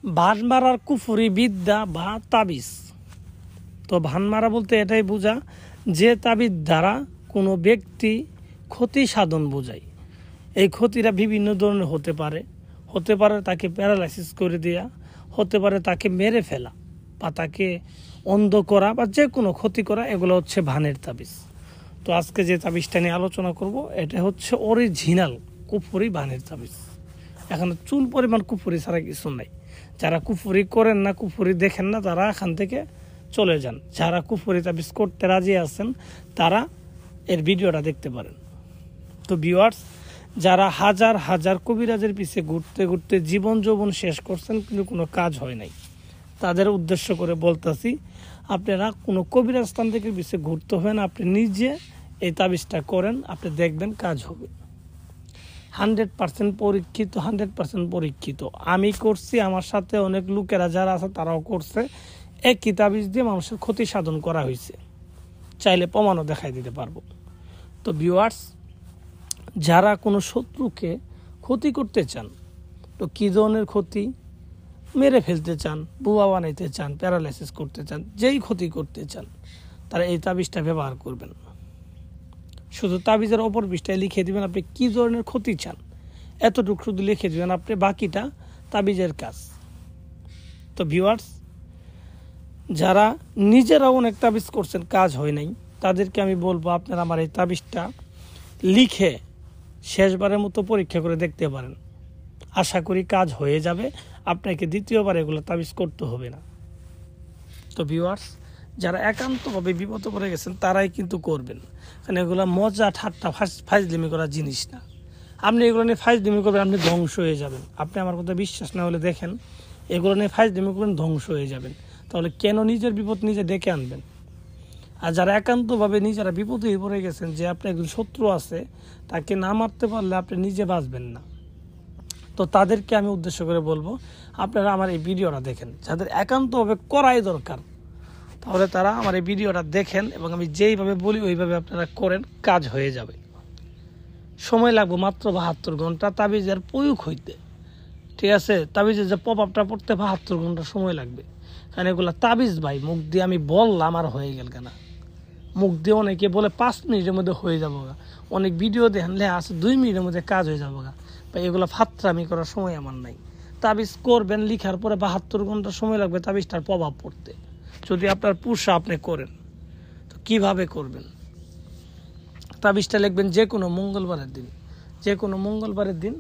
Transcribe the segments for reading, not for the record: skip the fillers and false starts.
ভানমারার কুফরি বিদ্যা বা তাবিজ। তো ভানমারা বলতে এটাই বোঝা যে তাবিজ দ্বারা কোনো ব্যক্তি ক্ষতি সাধন বোঝায়। এই ক্ষতিটা বিভিন্ন ধরনের হতে পারে তাকে প্যারালাইসিস করে দেয়া, হতে পারে তাকে মেরে ফেলা বা তাকে অন্ধ করা বা যে কোনো ক্ষতি করা, এগুলো হচ্ছে ভানের তাবিজ। তো আজকে যে তাবিজটা নিয়ে আলোচনা করব এটা হচ্ছে অরিজিনাল কুফরি ভানের তাবিজ। এখানে চুল পরিমাণ কুফরি ছাড়া কিছু নাই। যারা কুফরি করেন না, কুফরি দেখেন না, তারা এখান থেকে চলে যান। যারা কুফরি তাবিজ করতে রাজি আছেন তারা এর ভিডিওটা দেখতে পারেন। তো ভিউয়ার্স, যারা হাজার হাজার কবিরাজের পিছে ঘুরতে ঘুরতে জীবন যৌবন শেষ করছেন কিন্তু কোনো কাজ হয় নাই, তাদের উদ্দেশ্য করে বলতেছি, আপনারা কোনো কবিরাজ তান্ত্রিকের পিছে ঘুরতে হবে না, আপনি নিজে এই তাবিজটা করেন, আপনি দেখবেন কাজ হবে। 100% পরীক্ষিত, 100% পরীক্ষিত। আমি করছি, আমার সাথে অনেক লোকেরা যারা আছে তারাও করছে। একই তাবিজ দিয়ে মানুষের ক্ষতি সাধন করা হয়েছে, চাইলে প্রমাণও দেখাই দিতে পারবো। তো ভিউয়ার্স, যারা কোনো শত্রুকে ক্ষতি করতে চান, তো কী ধরনের ক্ষতি, মেরে ফেলতে চান, বুয়া বানাইতে চান, প্যারালাইসিস করতে চান, যেই ক্ষতি করতে চান, তারা এই তাবিজটা ব্যবহার করবেন। শুধু তাবিজের অপর পৃষ্ঠায় লিখে দিবেন আপনি কী ধরনের ক্ষতি চান, এতটুকু শুধু লিখে দিবেন, আপনি বাকিটা তাবিজের কাজ। তো ভিউয়ার্স, যারা নিজেরাও অনেক তাবিজ করছেন কাজ হয় নাই, তাদেরকে আমি বলবো আপনারা আমার এই তাবিজটা লিখে শেষবারের মতো পরীক্ষা করে দেখতে পারেন। আশা করি কাজ হয়ে যাবে, আপনাকে দ্বিতীয়বার এগুলো তাবিজ করতে হবে না। তো ভিউয়ার্স, যারা একান্তভাবে বিপদ করে গেছেন তারাই কিন্তু করবেন, কারণ এগুলো মজা ঠাট্টা ফাজলিমি করার জিনিস না। আপনি এগুলো নিয়ে ফাজলিমি করবেন, আপনি ধ্বংস হয়ে যাবেন। আপনি আমার কথা বিশ্বাস না হলে দেখেন, এগুলো নিয়ে ফাজলিমি করবেন, ধ্বংস হয়ে যাবেন। তাহলে কেন নিজের বিপদ নিজে ডেকে আনবেন? আর যারা একান্তভাবে নিজেরা বিপদে পড়ে গেছেন, যে আপনার একজন শত্রু আছে, তাকে না মারতে পারলে আপনি নিজে বাঁচবেন না, তো তাদেরকে আমি উদ্দেশ্য করে বলবো আপনারা আমার এই ভিডিওটা দেখেন। যাদের একান্তভাবে করাই দরকার, তাহলে তারা আমার এই ভিডিওটা দেখেন এবং আমি যেইভাবে বলি ওইভাবে আপনারা করেন, কাজ হয়ে যাবে। সময় লাগবে মাত্র 72 ঘন্টা তাবিজের প্রয়োগ হইতে, ঠিক আছে? তাবিজের যে প্রভাবটা পড়তে 72 ঘন্টা সময় লাগবে, কারণ এগুলো তাবিজ ভাই, মুখ দিয়ে আমি বললাম আর হয়ে গেল কেনা। মুখ দিয়ে অনেকে বলে 5 মিনিটের মধ্যে হয়ে যাবো গা, অনেক ভিডিও দেখেন আছে 2 মিনিটের মধ্যে কাজ হয়ে যাবো গা। বা এগুলো ফাত্রামি করার সময় আমার নাই। তাবিজ করবেন, লিখার পরে 72 ঘন্টা সময় লাগবে তাবিজটার প্রভাব পড়তে। যদি আপনার পুষা আপনি করেন, তো কিভাবে করবেন? তাবিজটা লিখবেন যে কোনো মঙ্গলবারের দিন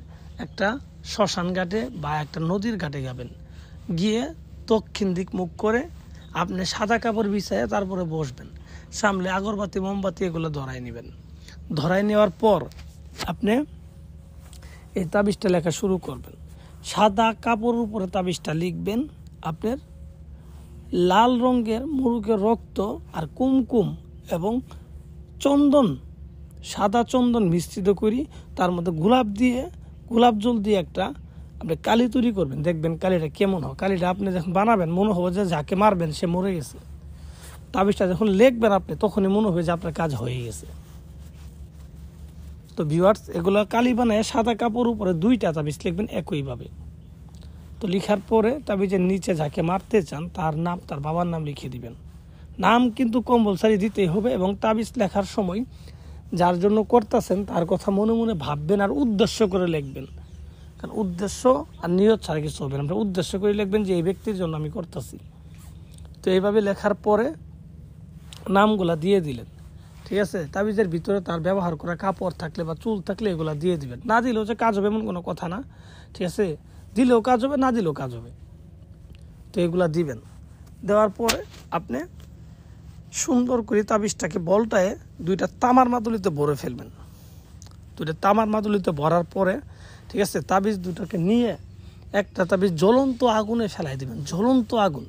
একটা শ্মশান ঘাটে বা একটা নদীর ঘাটে যাবেন, গিয়ে দক্ষিণ দিক মুখ করে আপনি সাদা কাপড় বিছায় তারপরে বসবেন, সামনে আগরবাতি মোমবাতি এগুলো ধরাই নেবেন। ধরাই নেওয়ার পর আপনি এই তাবিজটা লেখা শুরু করবেন। সাদা কাপড়ের উপরে তাবিজটা লিখবেন আপনার লাল রঙের মুরগের রক্ত আর কুমকুম এবং চন্দন, সাদা চন্দন মিশ্রিত করি, তার মধ্যে গোলাপ জল দিয়ে একটা আপনি কালি তৈরি করবেন। দেখবেন কালিটা কেমন হয়। কালিটা আপনি যখন বানাবেন মনে হবে যে যাকে মারবেন সে মরে গেছে। তাবিজটা যখন লিখবেন আপনি, তখনই মনে হবে যে আপনার কাজ হয়ে গেছে। তো ভিউয়ার্স, এগুলো কালি বানায় সাদা কাপড় উপরে 2টা তাবিজ লিখবেন একইভাবে। তো লিখার পরে তাবিজের নিচে যাকে মারতে চান তার নাম, তার বাবার নাম লিখে দিবেন। নাম কিন্তু কম্পালসারি দিতেই হবে, এবং তাবিজ লেখার সময় যার জন্য করতেছেন তার কথা মনে মনে ভাববেন আর উদ্দেশ্য করে লিখবেন। কারণ উদ্দেশ্য আর নিয়ত ছাড়া কিছু হবে না। আপনার উদ্দেশ্য করে লিখবেন যে এই ব্যক্তির জন্য আমি করতেছি। তো এইভাবে লেখার পরে নামগুলা দিয়ে দিলেন, ঠিক আছে? তাবিজের ভিতরে তার ব্যবহার করা কাপড় থাকলে বা চুল থাকলে এগুলা দিয়ে দিবেন। না দিলেও যে কাজ হবে এমন কোনো কথা না, ঠিক আছে? দিলেও কাজ হবে, না দিলেও কাজ হবে। তো এগুলা দিবেন। দেওয়ার পরে আপনি সুন্দর করে তাবিজটাকে বলটায় 2টা তামার মাদুলিতে ভরে ফেলবেন। 2টা তামার মাদুলিতে ভরার পরে, ঠিক আছে, তাবিজ 2টাকে নিয়ে একটা তাবিজ জ্বলন্ত আগুনে ফেলাই দিবেন। জ্বলন্ত আগুন,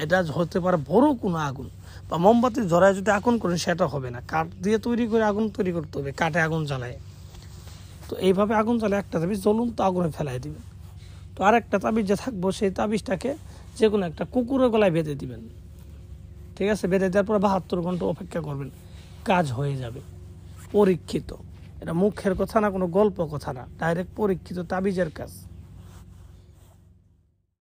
এটা হতে পারে বড় কোনো আগুন, বা মোমবাতি জ্বলায় যদি আগুন করেন সেটা হবে না, কাঠ দিয়ে তৈরি করে আগুন তৈরি করতে হবে, কাঠে আগুন জ্বালায়। তো এইভাবে আগুন জ্বালায় একটা তাবিজ জ্বলন্ত আগুনে ফেলাই দিবেন। তো আরেকটা তাবিজ যে থাকবো সেই তাবিজটাকে যে কোনো একটা কুকুরের গলায় বেঁধে দিবেন, ঠিক আছে? বেঁধে দেওয়ার পর 72 ঘন্টা অপেক্ষা করবেন, কাজ হয়ে যাবে। পরীক্ষিত, এটা মুখের কথা না, কোনো গল্প কথা না, ডাইরেক্ট পরীক্ষিত তাবিজের কাজ।